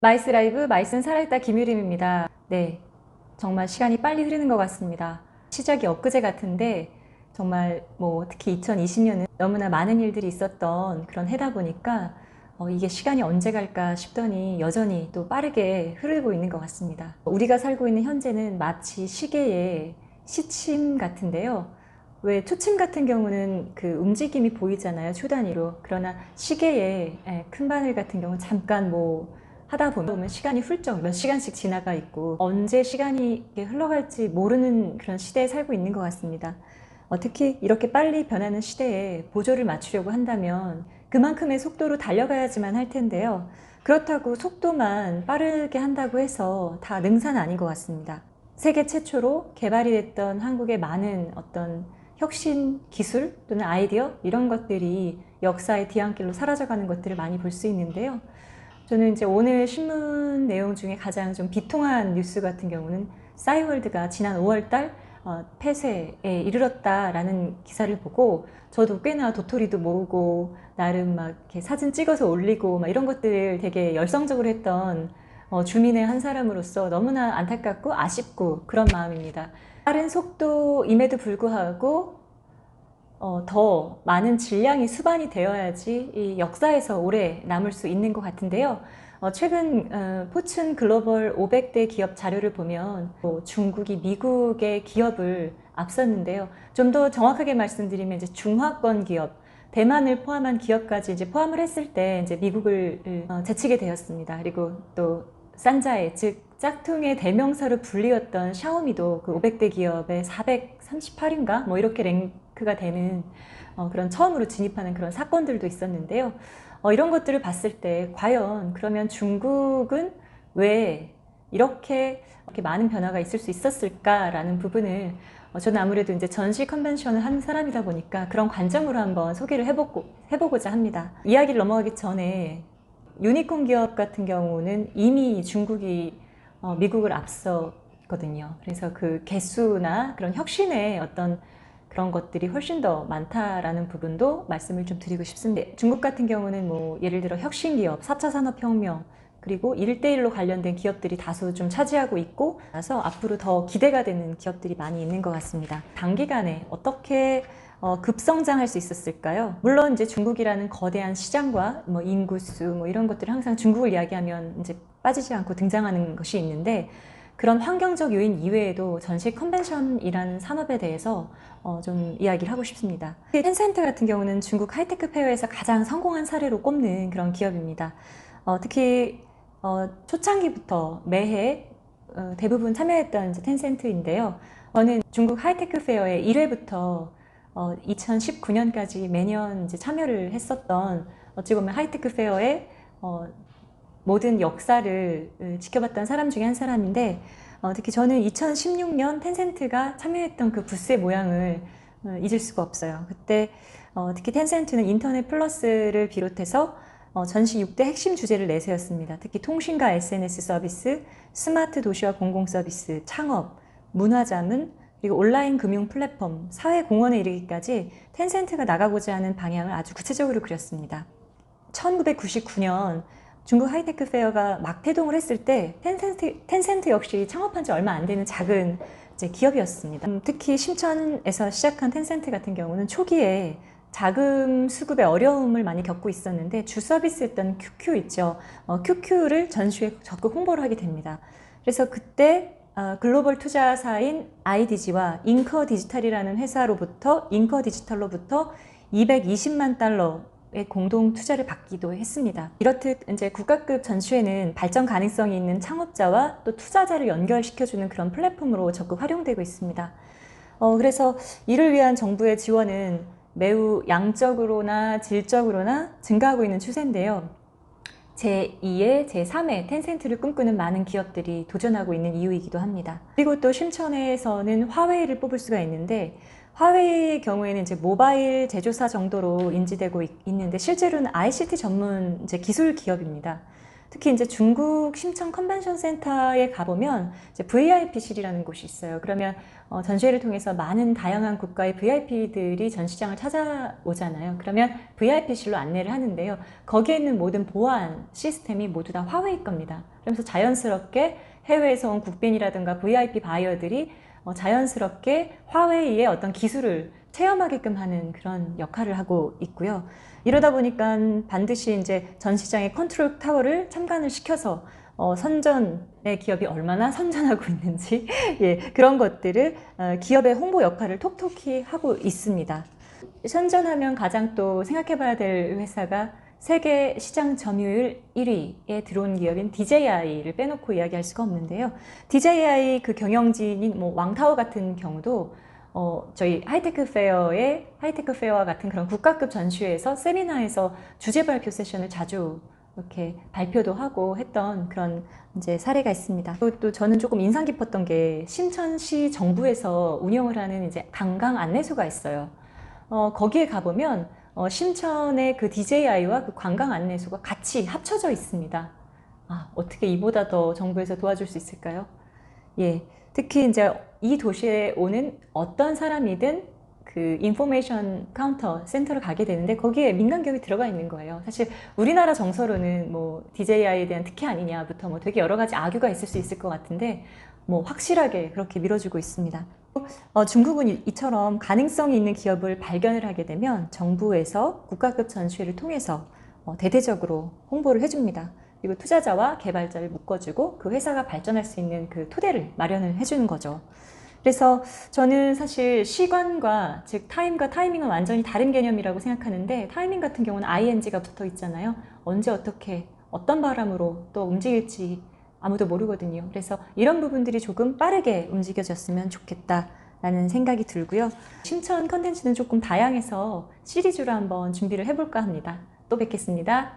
마이스 라이브 마이스는 살아있다 김유림입니다. 네, 정말 시간이 빨리 흐르는 것 같습니다. 시작이 엊그제 같은데 정말 특히 2020년은 너무나 많은 일들이 있었던 그런 해다 보니까 이게 시간이 언제 갈까 싶더니 여전히 또 빠르게 흐르고 있는 것 같습니다. 우리가 살고 있는 현재는 마치 시계의 시침 같은데요. 왜 초침 같은 경우는 그 움직임이 보이잖아요, 초 단위로. 그러나 시계의 큰 바늘 같은 경우는 잠깐 하다 보면 시간이 훌쩍 몇 시간씩 지나가 있고 언제 시간이 흘러갈지 모르는 그런 시대에 살고 있는 것 같습니다. 특히 이렇게 빨리 변하는 시대에 보조를 맞추려고 한다면 그만큼의 속도로 달려가야지만 할 텐데요. 그렇다고 속도만 빠르게 한다고 해서 다 능사는 아닌 것 같습니다. 세계 최초로 개발이 됐던 한국의 많은 어떤 혁신 기술 또는 아이디어 이런 것들이 역사의 뒤안길로 사라져가는 것들을 많이 볼 수 있는데요. 저는 이제 오늘 신문 내용 중에 가장 좀 비통한 뉴스 같은 경우는 싸이월드가 지난 5월달 폐쇄에 이르렀다라는 기사를 보고 저도 꽤나 도토리도 모으고 나름 막 이렇게 사진 찍어서 올리고 막 이런 것들을 되게 열성적으로 했던 주민의 한 사람으로서 너무나 안타깝고 아쉽고 그런 마음입니다. 빠른 속도임에도 불구하고 더 많은 질량이 수반이 되어야지 이 역사에서 오래 남을 수 있는 것 같은데요. 최근 포춘 글로벌 500대 기업 자료를 보면 중국이 미국의 기업을 앞섰는데요. 좀 더 정확하게 말씀드리면 이제 중화권 기업, 대만을 포함한 기업까지 이제 포함을 했을 때 이제 미국을 제치게 되었습니다. 그리고 또 산자에 즉 짝퉁의 대명사로 불리웠던 샤오미도 그 500대 기업의 438인가 이렇게 랭크가 되는 그런 처음으로 진입하는 그런 사건들도 있었는데요. 이런 것들을 봤을 때 과연 그러면 중국은 왜 이렇게 많은 변화가 있을 수 있었을까라는 부분을 저는 아무래도 이제 전시 컨벤션을 하는 사람이다 보니까 그런 관점으로 한번 소개를 해보고자 합니다. 이야기를 넘어가기 전에 유니콘 기업 같은 경우는 이미 중국이 미국을 앞서거든요. 그래서 그 개수나 그런 혁신의 어떤 그런 것들이 훨씬 더 많다라는 부분도 말씀을 좀 드리고 싶습니다. 중국 같은 경우는 예를 들어 혁신 기업, 4차 산업혁명, 그리고 1대1로 관련된 기업들이 다소 좀 차지하고 있고, 그래서 앞으로 더 기대가 되는 기업들이 많이 있는 것 같습니다. 단기간에 어떻게 급성장할 수 있었을까요? 물론 이제 중국이라는 거대한 시장과 인구수 이런 것들을 항상 중국을 이야기하면 이제 빠지지 않고 등장하는 것이 있는데, 그런 환경적 요인 이외에도 전시 컨벤션이라는 산업에 대해서 좀 이야기를 하고 싶습니다. 텐센트 같은 경우는 중국 하이테크 페어에서 가장 성공한 사례로 꼽는 그런 기업입니다. 특히 초창기부터 매해 대부분 참여했던 이제 텐센트인데요. 저는 중국 하이테크 페어에 1회부터 2019년까지 매년 이제 참여를 했었던 어찌 보면 하이테크 페어의 모든 역사를 지켜봤던 사람 중에 한 사람인데, 특히 저는 2016년 텐센트가 참여했던 그 부스의 모양을 잊을 수가 없어요. 그때 특히 텐센트는 인터넷 플러스를 비롯해서 전시 6대 핵심 주제를 내세웠습니다. 특히 통신과 SNS 서비스, 스마트 도시와 공공 서비스, 창업, 문화자문, 그리고 온라인 금융 플랫폼, 사회 공헌에 이르기까지 텐센트가 나가고자 하는 방향을 아주 구체적으로 그렸습니다. 1999년 중국 하이테크 페어가 막 태동을 했을 때 텐센트 역시 창업한 지 얼마 안 되는 작은 이제 기업이었습니다. 특히 심천에서 시작한 텐센트 같은 경우는 초기에 자금 수급의 어려움을 많이 겪고 있었는데 주 서비스였던 QQ 있죠. QQ를 전시에 적극 홍보를 하게 됩니다. 그래서 그때 글로벌 투자사인 IDG와 잉커 디지털이라는 잉커 디지털로부터 220만 달러의 공동 투자를 받기도 했습니다. 이렇듯 이제 국가급 전시회는 발전 가능성이 있는 창업자와 또 투자자를 연결시켜주는 그런 플랫폼으로 적극 활용되고 있습니다. 그래서 이를 위한 정부의 지원은 매우 양적으로나 질적으로나 증가하고 있는 추세인데요. 제2의 제3의 텐센트를 꿈꾸는 많은 기업들이 도전하고 있는 이유이기도 합니다. 그리고 또 심천에서는 화웨이를 뽑을 수가 있는데, 화웨이의 경우에는 이제 모바일 제조사 정도로 인지되고 있는데 실제로는 ICT 전문 이제 기술 기업입니다. 특히 이제 중국 심천 컨벤션 센터에 가보면 이제 VIP실이라는 곳이 있어요. 그러면 전시회를 통해서 많은 다양한 국가의 VIP들이 전시장을 찾아오잖아요. 그러면 VIP실로 안내를 하는데요. 거기에 있는 모든 보안 시스템이 모두 다 화웨이 겁니다. 그러면서 자연스럽게 해외에서 온 국빈이라든가 VIP 바이어들이 자연스럽게 화웨이의 어떤 기술을 체험하게끔 하는 그런 역할을 하고 있고요. 이러다 보니까 반드시 이제 전시장의 컨트롤 타워를 참관을 시켜서 선전의 기업이 얼마나 선전하고 있는지 예, 그런 것들을 기업의 홍보 역할을 톡톡히 하고 있습니다. 선전하면 가장 또 생각해 봐야 될 회사가 세계 시장 점유율 1위에 들어온 기업인 DJI를 빼놓고 이야기할 수가 없는데요. DJI 그 경영진인 뭐 왕타워 같은 경우도 저희 하이테크 페어와 같은 그런 국가급 전시회에서 세미나에서 주제 발표 세션을 자주 이렇게 발표도 하고 했던 그런 이제 사례가 있습니다. 또 저는 조금 인상 깊었던 게 신천시 정부에서 운영을 하는 이제 관광 안내소가 있어요. 거기에 가보면 신천의 그 DJI와 그 관광 안내소가 같이 합쳐져 있습니다. 어떻게 이보다 더 정부에서 도와줄 수 있을까요? 예, 특히 이제 이 도시에 오는 어떤 사람이든 그 인포메이션 카운터 센터를 가게 되는데 거기에 민간기업이 들어가 있는 거예요. 사실 우리나라 정서로는 뭐 DJI에 대한 특혜 아니냐부터 뭐 되게 여러 가지 악유가 있을 수 있을 것 같은데 뭐 확실하게 그렇게 밀어주고 있습니다. 중국은 이처럼 가능성이 있는 기업을 발견을 하게 되면 정부에서 국가급 전시회를 통해서 대대적으로 홍보를 해줍니다. 그리고 투자자와 개발자를 묶어주고 그 회사가 발전할 수 있는 그 토대를 마련을 해주는 거죠. 그래서 저는 사실 시간과 즉 타임과 타이밍은 완전히 다른 개념이라고 생각하는데 타이밍 같은 경우는 ing가 붙어 있잖아요. 언제 어떻게 어떤 바람으로 또 움직일지 아무도 모르거든요. 그래서 이런 부분들이 조금 빠르게 움직여졌으면 좋겠다라는 생각이 들고요. 신천 컨텐츠는 조금 다양해서 시리즈로 한번 준비를 해볼까 합니다. 또 뵙겠습니다.